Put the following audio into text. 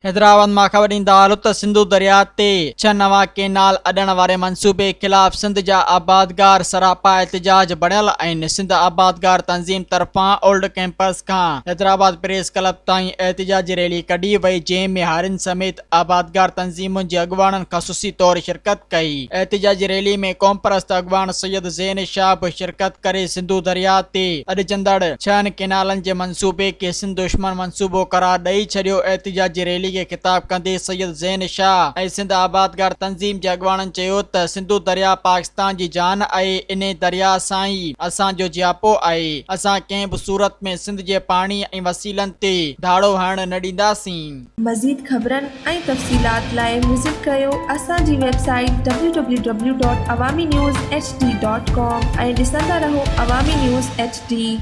हैदराबाद मां ख़बर ईंदा त सिंधु दरिया ते 6 नवां केनाल अॾण वारे मंसूबे ख़िलाफ़ सिंध जा आबादगार सरापा एहतजाज बढ़ियल आहिनि। सिंध आबादगार तंज़ीम तरफ़ां ओल्ड कैंपस खां हैदराबाद प्रेस क्लब ताईं एहतजाजी रैली कढी वई, जंहिं में हारिन समेत आबादगार तंज़ीमुनि जे अॻुवाणनि ख़ासूसी तौर शिरकत कई। एहतजाजी रैली में क़ौम परस्त अॻुवाण सैयद ज़ैन शाह बि शिरकत करे सिंधु दरिया ते अॾजंदड़ 6 केनालनि जे मंसूबे खे सिंध दुश्मन मंसूबो करार ॾेई छॾियो। एहतजाजी रैली खे ख़िताब कंदे सैयद ज़ैन शाह ऐं सिंध आबादगार तंज़ीम जे अॻुवाणनि चयो त सिंधु दरिया पाकिस्तान जी जान आहे। इन दरिया सां ई असांजो जियापो आहे। असां कंहिं बि सूरत में सिंध जे पाणी ऐं वसीलनि ते धाड़ो हणण न ॾींदासीं। मज़ीद ख़बरनि ऐं तफ़सीलात लाइ विज़िट कयो असांजी वेबसाइट www.awamiNewsHD.com ऐं ॾिसंदा रहो अवामी न्यूज़ HD।